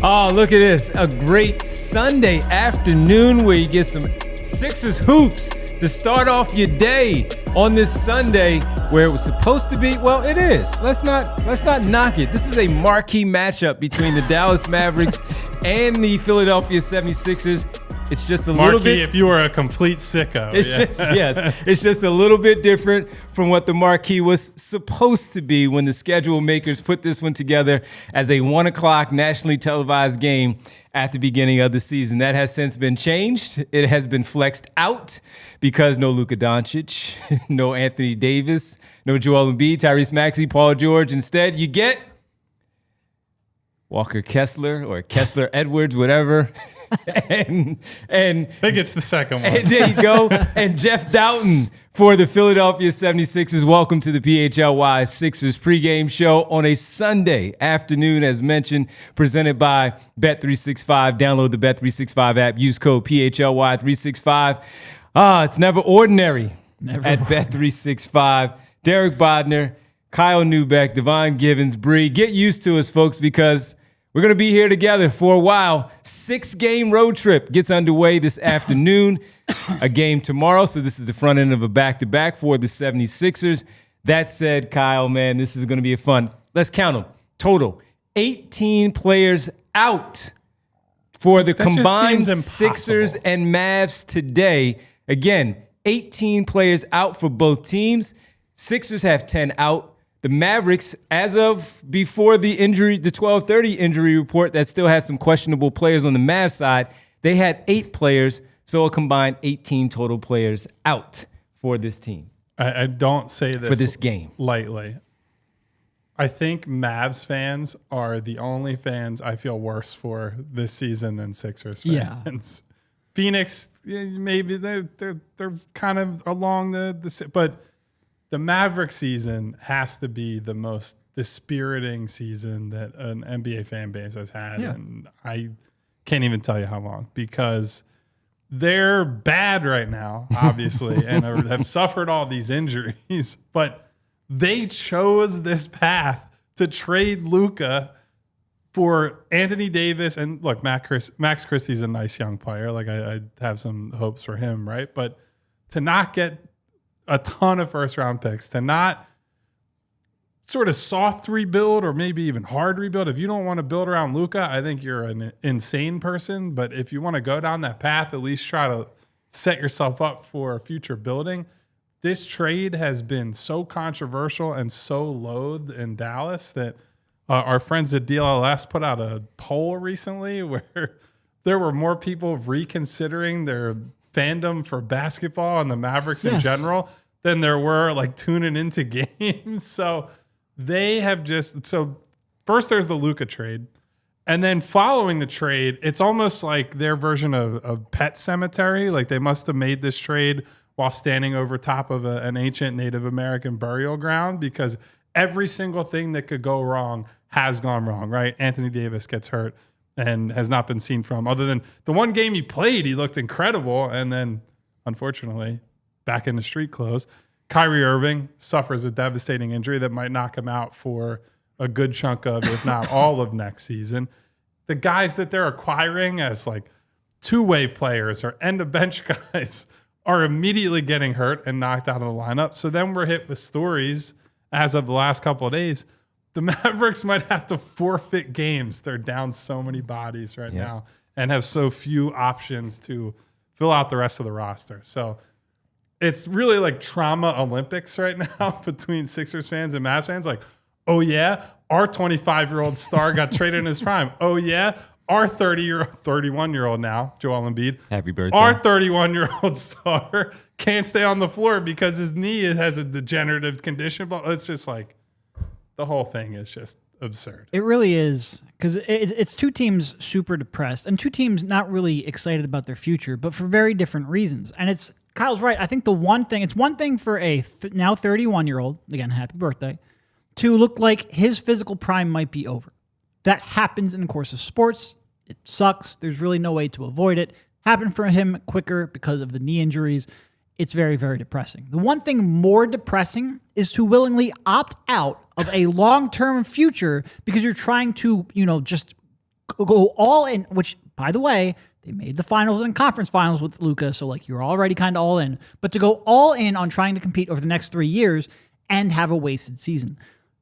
Oh, look at this. A great Sunday afternoon where you get some Sixers hoops to start off your day on this Sunday where it was supposed to be. Well, it is. Let's not knock it. This is a marquee matchup between the Dallas Mavericks and the Philadelphia 76ers. It's just a little bit. If you were a complete sicko. It's just a little bit different from what the marquee was supposed to be when the schedule makers put this one together as a 1 o'clock nationally televised game at the beginning of the season. That has since been changed. It has been flexed out because no Luka Doncic, no Anthony Davis, no Joel Embiid, Tyrese Maxey, Paul George. Instead, you get Walker Kessler or Kessler Edwards, whatever. and I think it's the second one. And there you go. And Jeff Doughton for the Philadelphia 76ers. Welcome to the PHLY Sixers pregame show on a Sunday afternoon, as mentioned, presented by Bet365. Download the Bet365 app. Use code PHLY365. It's never ordinary at Bet365. Derek Bodner, Kyle Newbeck, Devon Givens, Bree. Get used to us, folks, because we're going to be here together for a while. 6-game road trip gets underway this afternoon. A game tomorrow, so this is the front end of a back-to-back for the 76ers. That said, Kyle, man, this is going to be a fun. Let's count them. Total, 18 players out for the combined Sixers and Mavs today. Again, 18 players out for both teams. Sixers have 10 out. The Mavericks, as of before the injury, the 12:30 injury report that still has some questionable players on the Mavs side, they had 8 players, so a combined 18 total players out for this team. I don't say this for this game lightly. I think Mavs fans are the only fans I feel worse for this season than Sixers fans. Yeah. Phoenix, maybe they're kind of along the but the Maverick season has to be the most dispiriting season that an NBA fan base has had. Yeah. And I can't even tell you how long, because they're bad right now, obviously, and have suffered all these injuries. But they chose this path to trade Luka for Anthony Davis. And look, Max Christie's a nice young player. Like I have some hopes for him, right? But to not get a ton of first-round picks, to not sort of soft rebuild or maybe even hard rebuild. If you don't want to build around Luka, I think you're an insane person. But if you want to go down that path, at least try to set yourself up for future building. This trade has been so controversial and so loathed in Dallas that our friends at DLLS put out a poll recently where there were more people reconsidering their fandom for basketball and the Mavericks in general than there were like tuning into games. So they have first there's the Luka trade, and then following the trade, it's almost like their version of Pet Cemetery. Like they must have made this trade while standing over top of an ancient Native American burial ground, because every single thing that could go wrong has gone wrong, right? Anthony Davis gets hurt and has not been seen from, other than the one game he played, he looked incredible. And then, unfortunately, back in the street clothes. Kyrie Irving suffers a devastating injury that might knock him out for a good chunk of, if not all of next season. The guys that they're acquiring as like two-way players or end-of-bench guys are immediately getting hurt and knocked out of the lineup. So then we're hit with stories as of the last couple of days. The Mavericks might have to forfeit games. They're down so many bodies right now and have so few options to fill out the rest of the roster. So it's really like trauma Olympics right now between Sixers fans and Mavs fans. Like, oh yeah, our 25-year-old star got traded in his prime. Oh yeah, our 31-year-old now, Joel Embiid. Happy birthday. Our 31-year-old star can't stay on the floor because his knee has a degenerative condition. But it's just like, the whole thing is just absurd. It really is, because it's two teams super depressed and two teams not really excited about their future, but for very different reasons. And Kyle's right. I think it's one thing for a now 31-year-old, again, happy birthday, to look like his physical prime might be over. That happens in the course of sports. It sucks. There's really no way to avoid it. Happened for him quicker because of the knee injuries. It's very, very depressing. The one thing more depressing is to willingly opt out of a long-term future because you're trying to, just go all in, which, by the way, they made the finals and conference finals with Luka, so like you're already kind of all in. But to go all in on trying to compete over the next 3 years and have a wasted season.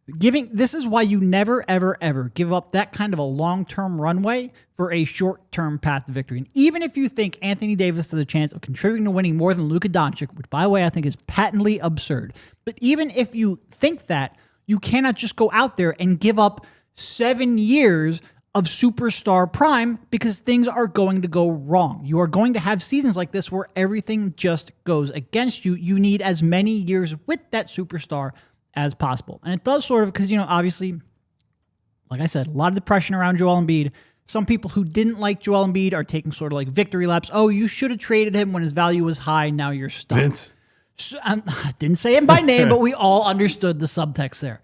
This is why you never, ever, ever give up that kind of a long-term runway for a short-term path to victory. And even if you think Anthony Davis has a chance of contributing to winning more than Luka Doncic, which, by the way, I think is patently absurd, but even if you think that, you cannot just go out there and give up 7 years of superstar prime because things are going to go wrong. You are going to have seasons like this where everything just goes against you. You need as many years with that superstar as possible. And it does sort of, because, obviously, like I said, a lot of depression around Joel Embiid. Some people who didn't like Joel Embiid are taking sort of like victory laps. Oh, you should have traded him when his value was high. Now you're stuck. Vince. So, I didn't say him by name, but we all understood the subtext there.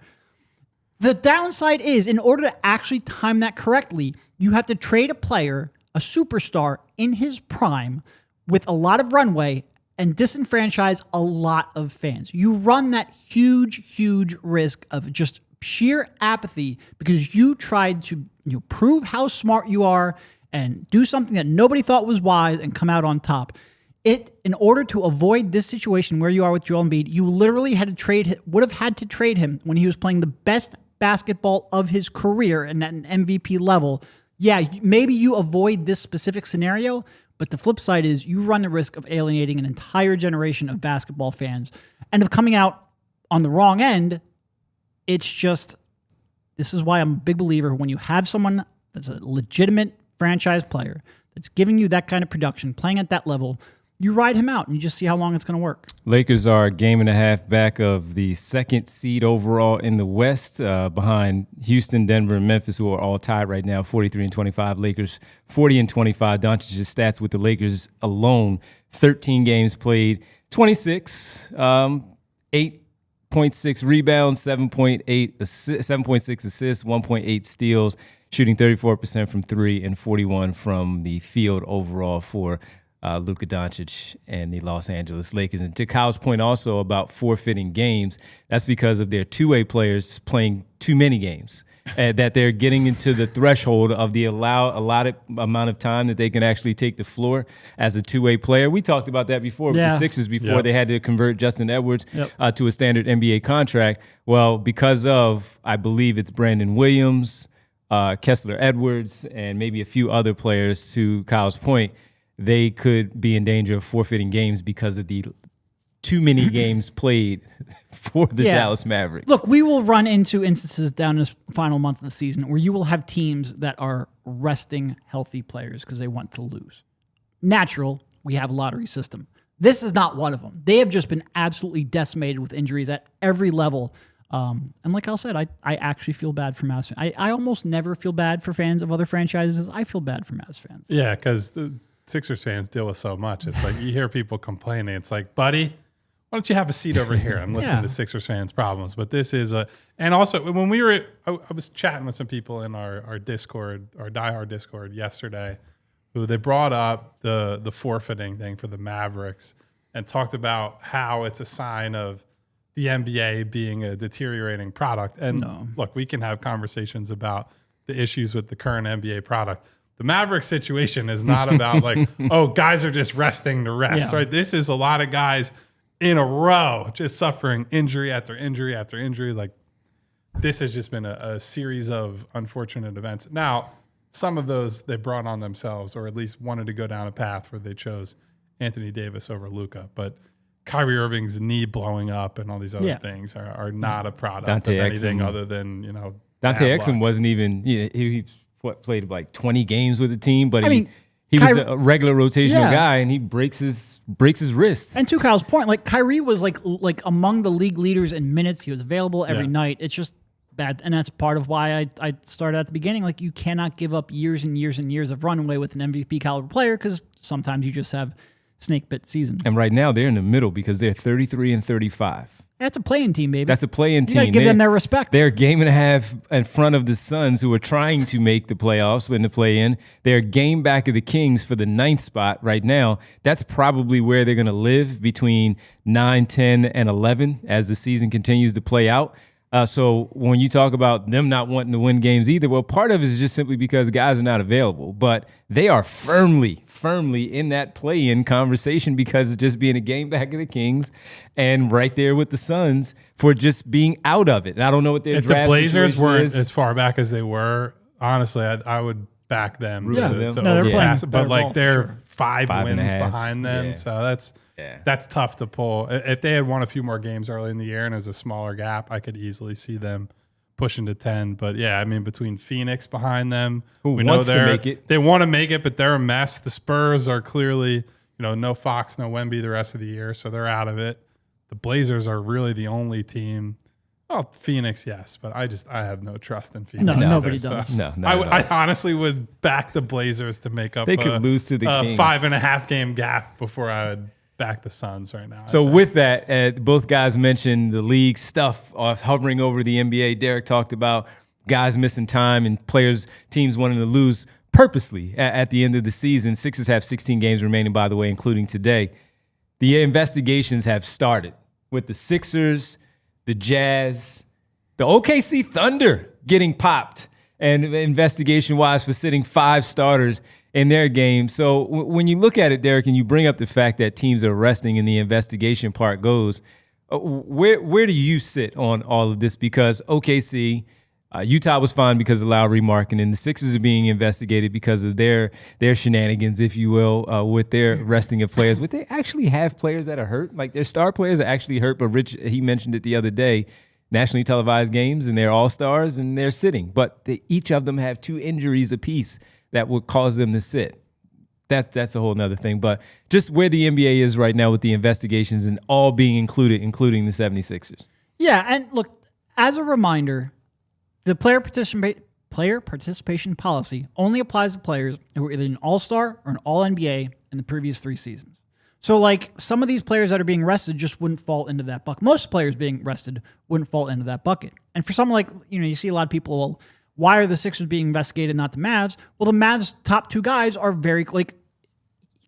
The downside is, in order to actually time that correctly, you have to trade a player, a superstar in his prime with a lot of runway and disenfranchise a lot of fans. You run that huge, huge risk of just sheer apathy because you tried to prove how smart you are and do something that nobody thought was wise and come out on top. In order to avoid this situation where you are with Joel Embiid, you literally would have had to trade him when he was playing the best basketball of his career and at an MVP level. Yeah, maybe you avoid this specific scenario, but the flip side is you run the risk of alienating an entire generation of basketball fans and of coming out on the wrong end. It's just, this is why I'm a big believer when you have someone that's a legitimate franchise player that's giving you that kind of production, playing at that level, you ride him out and you just see how long it's going to work. Lakers are a game and a half back of the second seed overall in the West, behind Houston, Denver, and Memphis, who are all tied right now, 43-25. Lakers 40-25. Doncic's stats with the Lakers alone: 13 games played, 26, 8.6 rebounds, 7.6 assists, 1.8 steals, shooting 34% from three and 41 from the field overall for Luka Doncic and the Los Angeles Lakers. And to Kyle's point also about forfeiting games, that's because of their two-way players playing too many games, that they're getting into the threshold of the allotted amount of time that they can actually take the floor as a two-way player. We talked about that before with the Sixers before they had to convert Justin Edwards to a standard NBA contract. Well, because of, I believe it's Brandon Williams, Kessler Edwards, and maybe a few other players, to Kyle's point, they could be in danger of forfeiting games because of the too many games played for the Dallas Mavericks. Look, we will run into instances down this final month of the season where you will have teams that are resting healthy players because they want to lose. Natural, we have a lottery system. This is not one of them. They have just been absolutely decimated with injuries at every level. And like Al said, I actually feel bad for Mavs fans. I almost never feel bad for fans of other franchises. I feel bad for Mavs fans. Yeah, because the Sixers fans deal with so much. It's like you hear people complaining. It's like, buddy, why don't you have a seat over here and listen to Sixers fans' problems? But this is and also when I was chatting with some people in our Discord, our diehard Discord yesterday, who they brought up the forfeiting thing for the Mavericks and talked about how it's a sign of the NBA being a deteriorating product. And look, we can have conversations about the issues with the current NBA product. The Mavericks situation is not about like, oh, guys are just resting to rest, right? This is a lot of guys in a row just suffering injury after injury after injury. Like, this has just been a series of unfortunate events. Now, some of those they brought on themselves, or at least wanted to go down a path where they chose Anthony Davis over Luka. But Kyrie Irving's knee blowing up and all these other things are not a product of anything other than, Dante Exum wasn't even, he played like 20 games with the team, but he was a regular rotational guy, and he breaks his wrists. And to Kyle's point, like Kyrie was like among the league leaders in minutes. He was available every night. It's just bad, and that's part of why I started at the beginning. Like, you cannot give up years and years and years of runway with an MVP caliber player because sometimes you just have snake bit seasons. And right now they're in the middle because they're 33-35. That's a play-in team, baby. That's a play-in team. You got to give them their respect. They're a game and a half in front of the Suns, who are trying to make the playoffs in the play-in. They're a game back of the Kings for the 9th spot right now. That's probably where they're going to live between 9, 10, and 11 as the season continues to play out. So when you talk about them not wanting to win games either, well, part of it is just simply because guys are not available. But they are firmly in that play-in conversation because of just being a game back of the Kings and right there with the Suns for just being out of it. And I don't know what their draft the Blazers situation weren't is. as far back as they were. Honestly, I would back them. Yeah. To No, they're overpass playing it, but better like ball for they're sure. 5 5 and a wins half. behind them, Yeah. so that's tough to pull. If they had won a few more games early in the year and it was a smaller gap, I could easily see them pushing to 10. But yeah, I mean, between Phoenix behind them, we know wants to make it. They want to make it, but they're a mess. The Spurs are clearly, no Fox, no Wemby the rest of the year, so they're out of it. The Blazers are really the only team. Oh, Phoenix, yes, but I have no trust in Phoenix. No, either, nobody so does. No, I honestly would back the Blazers to make up. They could lose to the Kings. 5.5 game gap before I would back the Suns right now. So with that, both guys mentioned the league stuff hovering over the NBA. Derek talked about guys missing time and teams wanting to lose purposely at the end of the season. Sixers have 16 games remaining, by the way, including today. The investigations have started with the Sixers, the Jazz, the OKC Thunder getting popped, and investigation-wise for sitting 5 starters in their game. So when you look at it, Derek, and you bring up the fact that teams are resting and the investigation part goes, where do you sit on all of this? Because OKC, Utah was fine because of Lowry marking, and the Sixers are being investigated because of their shenanigans, if you will, with their resting of players. Would they actually have players that are hurt? Like their star players are actually hurt, but Rich, he mentioned it the other day, nationally televised games, and they're all-stars, and they're sitting. But each of them have 2 injuries apiece that would cause them to sit. That's a whole nother thing. But just where the NBA is right now with the investigations and all being included, including the 76ers. Yeah, and look, as a reminder, the player participation policy only applies to players who were either an all-star or an all-NBA in the previous 3 seasons. So, like, some of these players that are being rested just wouldn't fall into that bucket. Most players being rested wouldn't fall into that bucket. And for someone like, you see a lot of people, well, why are the Sixers being investigated, not the Mavs? Well, the Mavs' top 2 guys are very, like,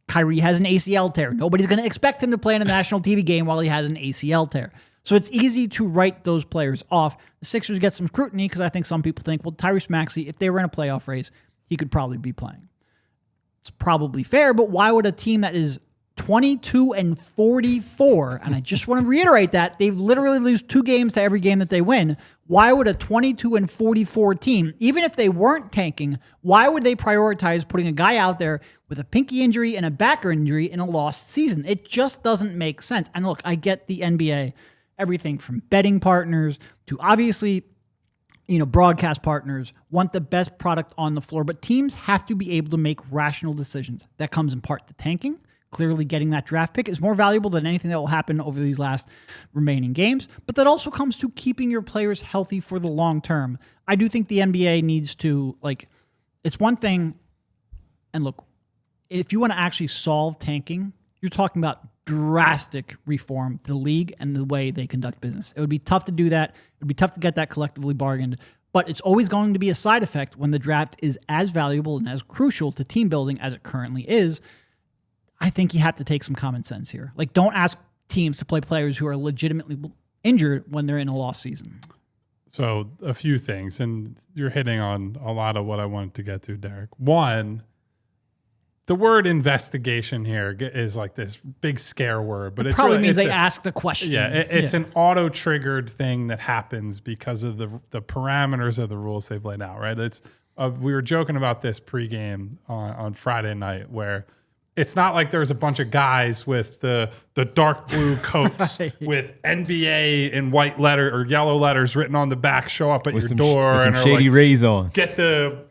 Kyrie has an ACL tear. Nobody's going to expect him to play in a national TV game while he has an ACL tear. So it's easy to write those players off. The Sixers get some scrutiny because I think some people think, well, Tyrese Maxey, if they were in a playoff race, he could probably be playing. It's probably fair, but why would a team that is 22-44, and I just want to reiterate that, they literally lose 2 games to every game that they win. Why would a 22-44 team, even if they weren't tanking, why would they prioritize putting a guy out there with a pinky injury and a backer injury in a lost season? It just doesn't make sense. And look, I get the NBA, everything from betting partners to obviously, broadcast partners want the best product on the floor, but teams have to be able to make rational decisions. That comes in part to tanking. Clearly getting that draft pick is more valuable than anything that will happen over these last remaining games, but that also comes to keeping your players healthy for the long term. I do think the NBA needs to, it's one thing, and look, if you want to actually solve tanking, you're talking about drastic reform to the league and the way they conduct business. It would be tough to do that. It would be tough to get that collectively bargained, but it's always going to be a side effect when the draft is as valuable and as crucial to team building as it currently is. I think you have to take some common sense here. Like, don't ask teams to play players who are legitimately injured when they're in a lost season. So a few things, and you're hitting on a lot of what I wanted to get to, Derek. One, the word investigation here is like this big scare word, but it it's probably really, means they asked the question. Yeah, it's an auto-triggered thing that happens because of the parameters of the rules they've laid out, right? It's we were joking about this pregame on Friday night where it's not like there's a bunch of guys with the dark blue coats Right. with NBA in white letter or yellow letters written on the back show up at With your some, door with some and are shady like, rays on. get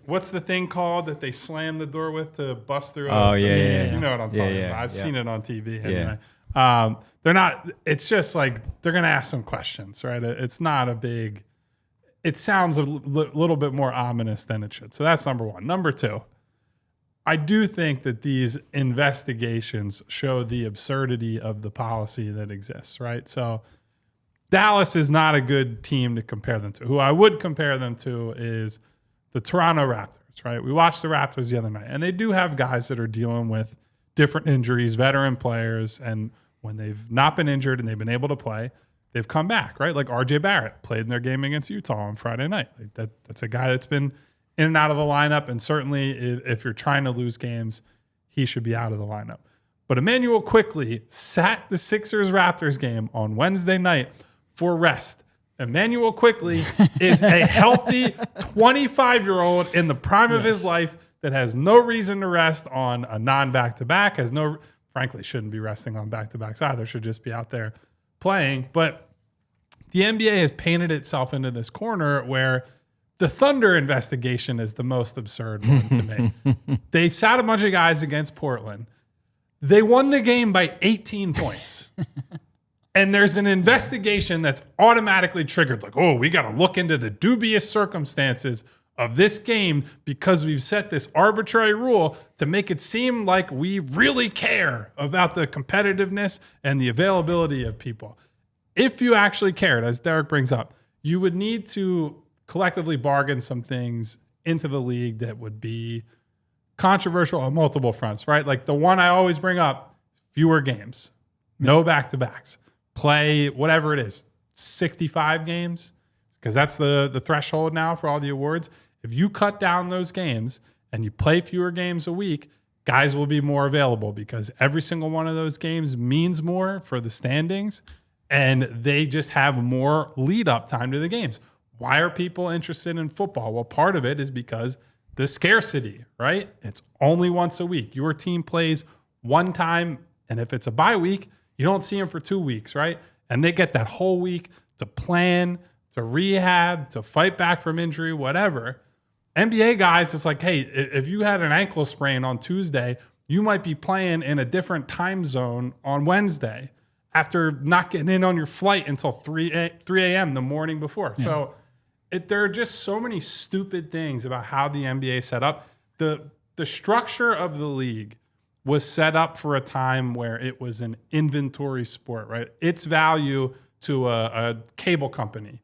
what's the thing called that they slam the door with to bust through? Oh, yeah. You know what I'm talking Yeah, about. I've yeah. seen it on TV. Anyway. They're not, it's just like, they're going to ask some questions, right? It's not a big, it sounds a little bit more ominous than it should. So that's number one. Number two, I do think that these investigations show the absurdity of the policy that exists, right? So Dallas is not a good team to compare them to. Who I would compare them to is the Toronto Raptors, right? We watched the Raptors the other night, and they do have guys that are dealing with different injuries, veteran players, and when they've not been injured and they've been able to play, they've come back, right? Like RJ Barrett played in their game against Utah on Friday night. Like that's a guy that's been in and out of the lineup. And certainly if you're trying to lose games, he should be out of the lineup. But Immanuel Quickley sat the Sixers-Raptors game on Wednesday night for rest. Immanuel Quickley is a healthy 25-year-old in the prime of his life that has no reason to rest on a non-back-to-back, frankly, shouldn't be resting on back-to-backs either, should just be out there playing. But the NBA has painted itself into this corner where the Thunder investigation is the most absurd one to me. They sat a bunch of guys against Portland. They won the game by 18 points. And there's an investigation that's automatically triggered. Like, oh, we got to look into the dubious circumstances of this game because we've set this arbitrary rule to make it seem like we really care about the competitiveness and the availability of people. If you actually cared, as Derek brings up, you would need to collectively bargain some things into the league that would be controversial on multiple fronts, right? Like the one I always bring up, fewer games, no back-to-backs. Play whatever it is, 65 games, because that's the threshold now for all the awards. If you cut down those games and you play fewer games a week, guys will be more available because every single one of those games means more for the standings and they just have more lead up time to the games. Why are people interested in football? Well, part of it is because the scarcity, right? It's only once a week. Your team plays one time, and if it's a bye week, you don't see them for 2 weeks, right? And they get that whole week to plan, to rehab, to fight back from injury, whatever. NBA guys, it's like, hey, if you had an ankle sprain on Tuesday, you might be playing in a different time zone on Wednesday after not getting in on your flight until 3 a.m. the morning before. Yeah. So there are just so many stupid things about how the NBA set up. The structure of the league was set up for a time where it was an inventory sport, right? Its value to a cable company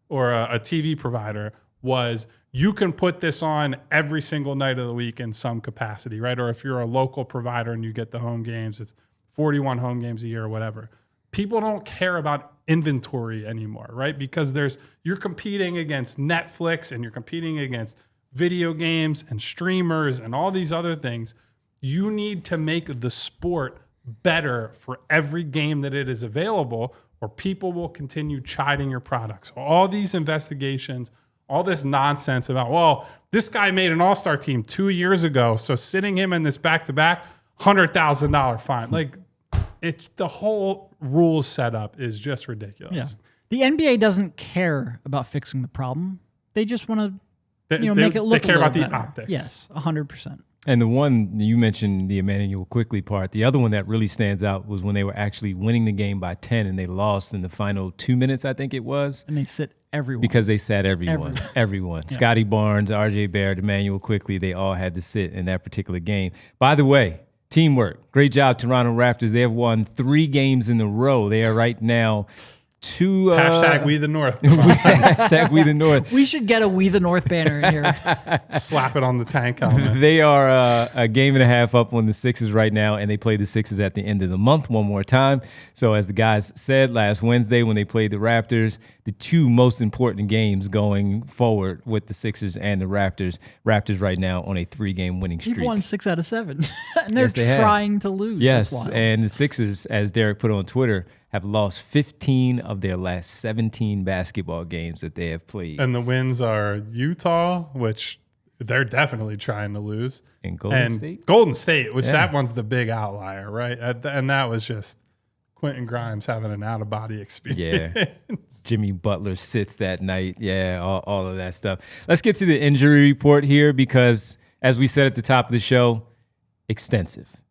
or a TV provider was you can put this on every single night of the week in some capacity, right? Or if you're a local provider and you get the home games, it's 41 home games a year or whatever. People don't care about inventory anymore, right? Because you're competing against Netflix and you're competing against video games and streamers and all these other things. You need to make the sport better for every game that it is available, or people will continue chiding your products. All these investigations, all this nonsense about, well, this guy made an all-star team 2 years ago, so sitting him in this back-to-back, $100,000 fine. Like, it's the whole rules setup is just ridiculous. Yeah. The NBA doesn't care about fixing the problem. They just want to make it look They care about better. the optics. Yes, 100%. And the one you mentioned, the Immanuel Quickley part, the other one that really stands out was when they were actually winning the game by 10 and they lost in the final 2 minutes, I think it was. And they sit everyone. Because they sat everyone. Everyone. Yeah. Scotty Barnes, RJ Barrett, Immanuel Quickley, they all had to sit in that particular game. By the way, teamwork. Great job, Toronto Raptors. They have won 3 games in a row. They are right now to hashtag We the North. Hashtag We the North. We should get a We the North banner in here. Slap it on the tank helmet. They are a game and a half up on the Sixers right now, and they play the Sixers at the end of the month one more time. So as the guys said last Wednesday when they played the Raptors, the 2 most important games going forward with the Sixers and the Raptors. Raptors right now on a 3-game winning streak. You've won 6 out of 7. And they're trying to lose. Yes, and the Sixers, as Derek put on Twitter, have lost 15 of their last 17 basketball games that they have played. And the wins are Utah, which they're definitely trying to lose. And Golden State. Golden State, which that one's the big outlier, right? And that was just Quentin Grimes having an out-of-body experience. Yeah. Jimmy Butler sits that night. Yeah, all of that stuff. Let's get to the injury report here because, as we said at the top of the show, extensive.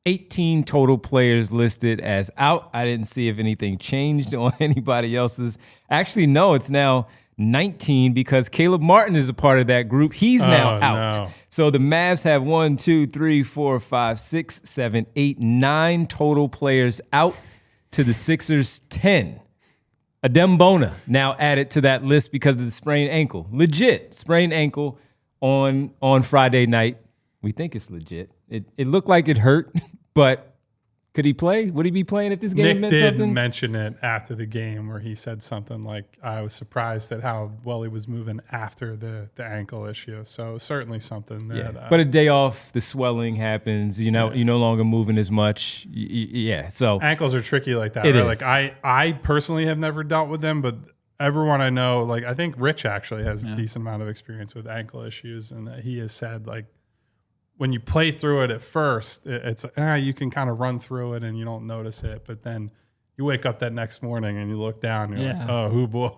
18 total players listed as out. I didn't see if anything changed on anybody else's. Actually, no, it's now 19 because Caleb Martin is a part of that group. He's now out. No. So the Mavs have 1, 2, 3, 4, 5, 6, 7, 8, 9 total players out to the Sixers 10. Adembona now added to that list because of the sprained ankle. Legit sprained ankle on Friday night. We think it's legit. It looked like it hurt, but Could he play? Would he be playing if this game Nick meant did something? mention it after the game where he said something like, I was surprised at how well he was moving after the ankle issue. So certainly something that... But a day off, the swelling happens. You're no longer moving as much. So ankles are tricky like that. It Right? is. Like I personally have never dealt with them, but everyone I know, like I think Rich actually has a decent amount of experience with ankle issues, and he has said like when you play through it at first, it's you can kind of run through it and you don't notice it, but then you wake up that next morning and you look down and you're like, oh boy,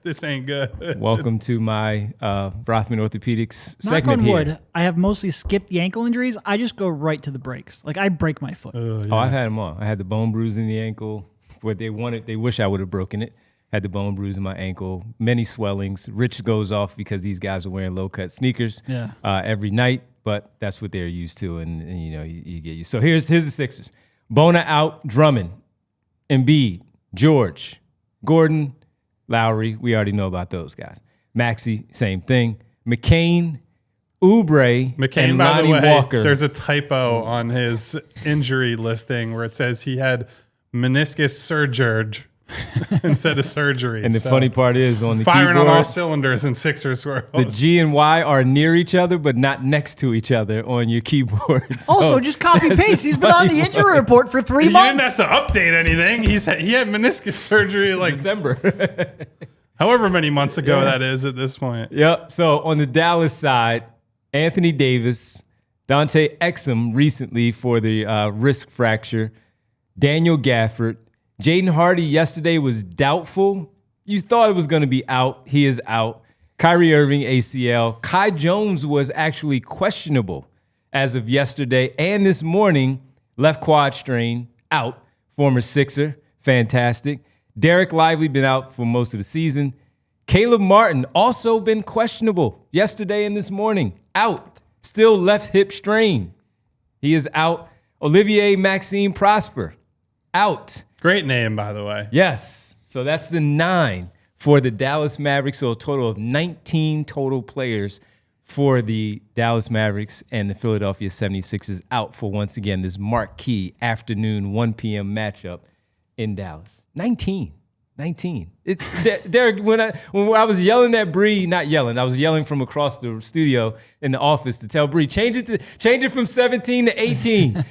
this ain't good. Welcome to my Rothman Orthopedics Knock segment on here. wood, I have mostly skipped the ankle injuries. I just go right to the breaks. Like I break my foot. Oh, I've had them all. I had the bone bruise in the ankle. What they wanted, they wish I would have broken it. Had the bone bruise in my ankle, many swellings. Rich goes off because these guys are wearing low cut sneakers every night, but that's what they're used to, and you get used. So here's the Sixers: Bona out, Drummond, Embiid, George, Gordon, Lowry. We already know about those guys. Maxey, same thing. McCain, Oubre, and by Lonnie the way, Walker. there's a typo on his injury listing where it says he had meniscus surgery instead of surgery. And the funny part is on the firing keyboard, on all cylinders in Sixers world. the G and Y are near each other, but not next to each other on your keyboard. So Also, just copy paste. He's been on the injury report for 3 You didn't months. have to update anything. He had meniscus surgery like December. however many months ago that is at this point. Yep. So on the Dallas side, Anthony Davis, Dante Exum recently for the wrist fracture, Daniel Gafford. Jaden Hardy yesterday was doubtful. You thought it was going to be out. He is out. Kyrie Irving, ACL. Kai Jones was actually questionable as of yesterday and this morning. Left quad strain, out. Former Sixer, fantastic. Derek Lively been out for most of the season. Caleb Martin also been questionable yesterday and this morning, out. Still left hip strain. He is out. Olivier Maxime Prosper, out. Great name, by the way. Yes. So that's the 9 for the Dallas Mavericks. So a total of 19 total players for the Dallas Mavericks and the Philadelphia 76ers out for, once again, this marquee afternoon 1 p.m. matchup in Dallas. 19. Derek, when I was yelling at Bree, not yelling, I was yelling from across the studio in the office to tell Bree, change it from 17 to 18.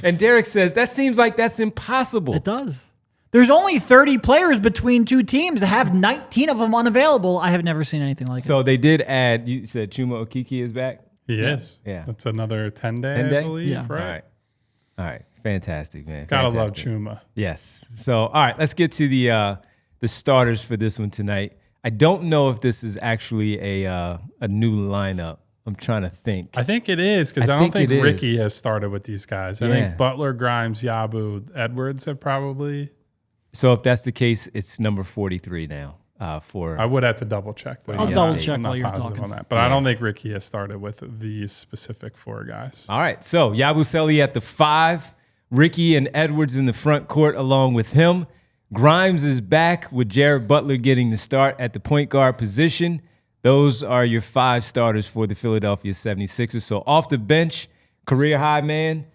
and Derek says, that seems like that's impossible. It does. There's only 30 players between two teams to have 19 of them unavailable. I have never seen anything like it. So they did add, you said Chuma Okeke is back? He is. Yeah. That's another 10-day, 10-day? I believe. Yeah. Right. All right. Fantastic, man. Gotta love Fantastic. Chuma. Yes. So, all right, let's get to the starters for this one tonight. I don't know if this is actually a new lineup. I'm trying to think. I think it is because I don't think it Ricky is. has started with these guys. I Yeah. think Butler, Grimes, Yabu, Edwards have probably. So if that's the case, it's number 43 now. For I would have to double check. Though. I'll Yeah. double I'm check I'm while not you're positive talking. on that, but I don't think Ricky has started with these specific 4 guys. All right. So Yabusele at the 5, Ricky and Edwards in the front court along with him. Grimes is back with Jared Butler getting the start at the point guard position. Those are your 5 starters for the Philadelphia 76ers. So off the bench, career high man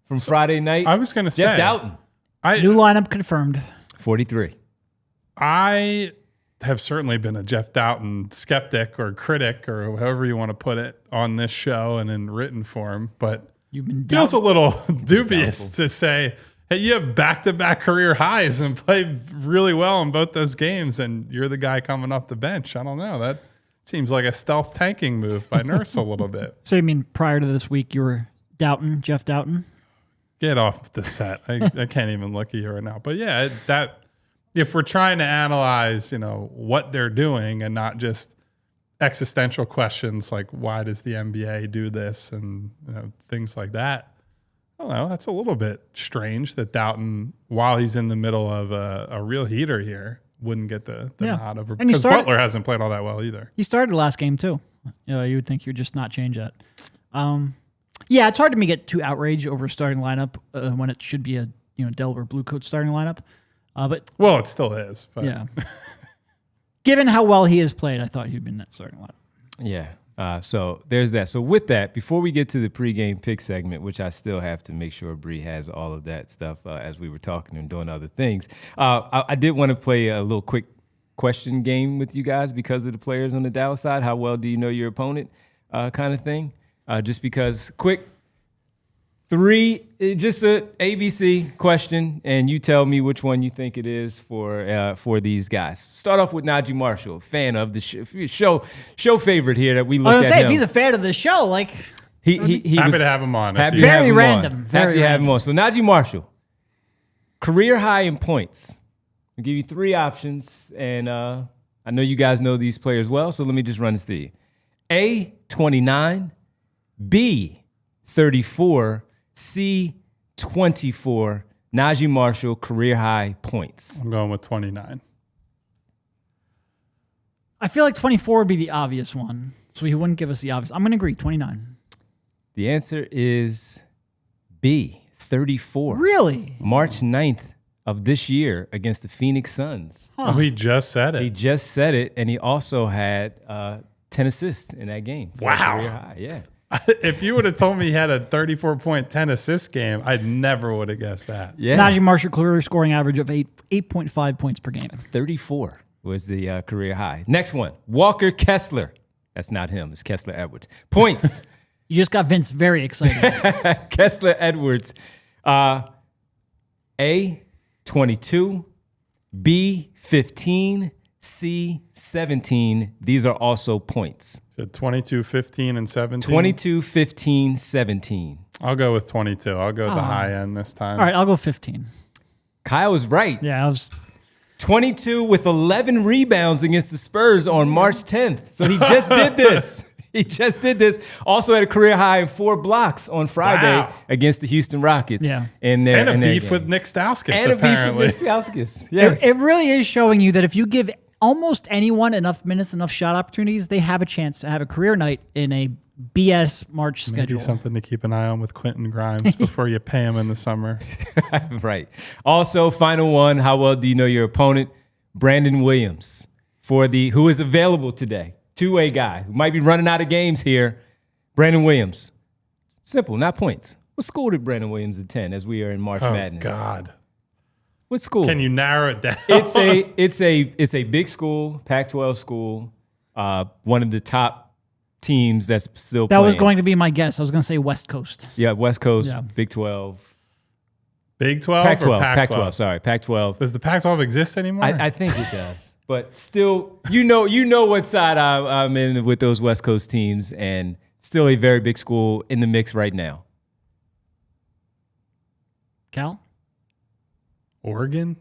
from Friday night. I was going to say Jeff Doughton, New lineup confirmed. 43. I have certainly been a Jeff Doughton skeptic or critic or however you want to put it on this show and in written form, but You've been feels a down. little dubious to say, hey, you have back-to-back career highs and played really well in both those games, and you're the guy coming off the bench. I don't know. That seems like a stealth tanking move by Nurse a little bit. So you mean prior to this week you were Doughton, Jeff Doughton? Get off the set. I can't even look at you right now. But yeah, that if we're trying to analyze, what they're doing and not just existential questions like why does the NBA do this and things like that. I don't know. That's a little bit strange that Doughton, while he's in the middle of a real heater here, wouldn't get the nod over. And he Because started- Butler hasn't played all that well either. He started last game too. You would think you would just not change that. Yeah, it's hard to me get too outraged over a starting lineup when it should be a Delaware Blue Coat starting lineup. But Well, it still is. But yeah, given how well he has played, I thought he'd been in that starting lineup. Yeah. So there's that. So with that, before we get to the pregame pick segment, which I still have to make sure Bree has all of that stuff as we were talking and doing other things, I did want to play a little quick question game with you guys because of the players on the Dallas side. How well do you know your opponent kind of thing? Just because quick. 3, just a ABC question, and you tell me which one you think it is for these guys. Start off with Najee Marshall, fan of the show favorite here that we looked at. I was gonna say, him. if he's a fan of the show, like he happy was to have him on. Happy If to you- have Very him random, on. very Happy to have him random. on. So Najee Marshall, career high in points. I'll give you 3 options, and I know you guys know these players well, so let me just run this through you. A, 29, B, 34, C, 24, Najee Marshall, career high points. I'm going with 29. I feel like 24 would be the obvious one, so he wouldn't give us the obvious. I'm gonna agree, 29. The answer is B, 34. Really? March 9th of this year against the Phoenix Suns. Oh, he just said He it. just said it, and he also had 10 assists in that game. for a Wow. career high. Yeah. If you would have told me he had a 34-point, 10-assist game, I never would have guessed that. Yeah. Najee Marshall career scoring average of 8.5 points per game. 34 was the career high. Next one, Walker Kessler. That's not him. It's Kessler Edwards. Points. You just got Vince very excited. Kessler Edwards. A, 22. B, 15. C, 17. These are also points. So 22, 15, and 17. 22, 15, 17. I'll go with 22. I'll go with the high end this time. All right, I'll go 15. Kyle was right. Yeah, I was. 22 with 11 rebounds against the Spurs on March 10th. So he just did this. He just did this. Also had a career high in 4 blocks on Friday Wow. against the Houston Rockets. Yeah. In their, And a in their beef game. with Nick Stauskas, And apparently. a beef with Nick Stauskas. Yes. It really is showing you that if you give almost anyone enough minutes, enough shot opportunities, they have a chance to have a career night in a BS March Maybe schedule. something to keep an eye on with Quentin Grimes before you pay him in the summer. Right. Also, final one. How well do you know your opponent? Brandon Williams, who is available today. 2-way guy who might be running out of games here. Brandon Williams. Simple, not points. What school did Brandon Williams attend as we are in March Oh, Madness? God. What school? Can you narrow it down? It's a big school, Pac-12 school. One of the top teams that's still That playing. was going to be my guess. I was going to say West Coast. Yeah, West Coast, Yeah. Big 12. Big 12 Pac-12, or Pac-12? Pac-12, sorry, Pac-12. Does the Pac-12 exist anymore? I think it does. But still, you know what side I'm in with those West Coast teams, and still a very big school in the mix right now. Cal? Oregon?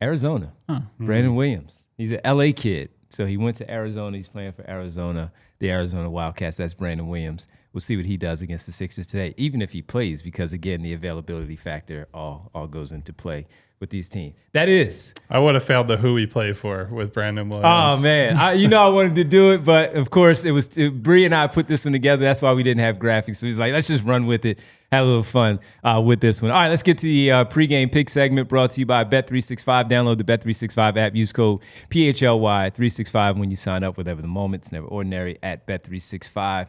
Arizona. Brandon Williams. He's an LA kid. So he went to Arizona. He's playing for Arizona, the Arizona Wildcats. That's Brandon Williams. We'll see what he does against the Sixers today, even if he plays, because, again, the availability factor all goes into play with these teams. That is. I would have failed the who he played for with Brandon Williams. Oh, man. I wanted to do it, but, of course, Bree and I put this one together. That's why we didn't have graphics. So he's like, let's just run with it, have a little fun with this one. All right, let's get to the pregame pick segment brought to you by Bet365. Download the Bet365 app. Use code PHLY365 when you sign up. Whatever the moment, it's never ordinary at Bet365.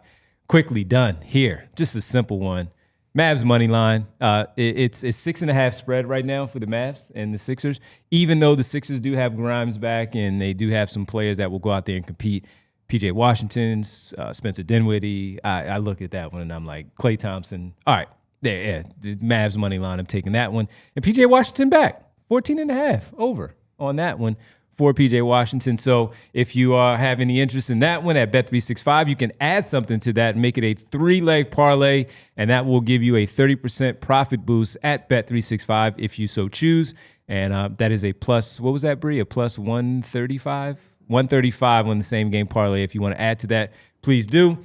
Quickly done here. Just a simple one. Mavs money line. It's 6.5 spread right now for the Mavs and the Sixers. Even though the Sixers do have Grimes back and they do have some players that will go out there and compete. PJ Washington, Spencer Dinwiddie. I look at that one and I'm like, Klay Thompson. All right, the Mavs money line. I'm taking that one. And PJ Washington back. 14.5 over on that one for PJ Washington. So if you have any interest in that one at Bet365, you can add something to that and make it a 3-leg parlay, and that will give you a 30% profit boost at Bet365 if you so choose. And that is a plus, what was that, Bree? A plus 135? 135 on the same game parlay. If you want to add to that, please do.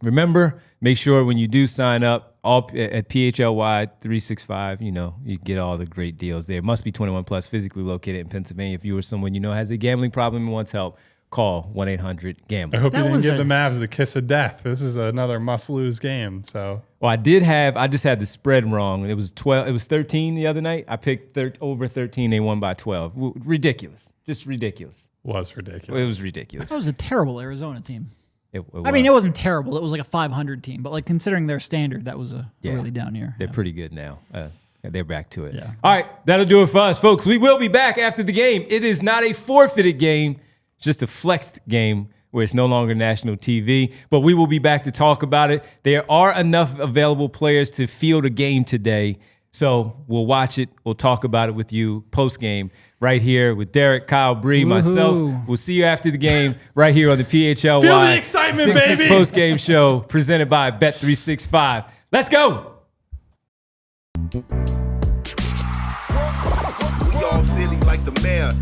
Remember, make sure when you do sign up, all at PHLY 365, you get all the great deals there. Must be 21 plus, physically located in Pennsylvania. If you or someone you know has a gambling problem and wants help, call 1-800-GAMBLER. I hope you That didn't was give a- the Mavs the kiss of death. This is another must-lose game. So Well, I just had the spread wrong. It was 12. It was 13 the other night. I picked over 13. They won by 12. Ridiculous. Just ridiculous. was ridiculous. It was ridiculous. That was a terrible Arizona team. I mean, it wasn't terrible. It was like a 500 team, but like considering their standard, that was a really down year. They're pretty good now. They're back to it. Yeah. All right, that'll do it for us, folks. We will be back after the game. It is not a forfeited game, it's just a flexed game where it's no longer national TV. But we will be back to talk about it. There are enough available players to field a game today. So we'll watch it. We'll talk about it with you post-game right here with Derek, Kyle, Bree, myself. We'll see you after the game right here on the PHLY. Feel the excitement, Sixers baby. post-game show presented by Bet365. Let's go. We all silly like the mayor.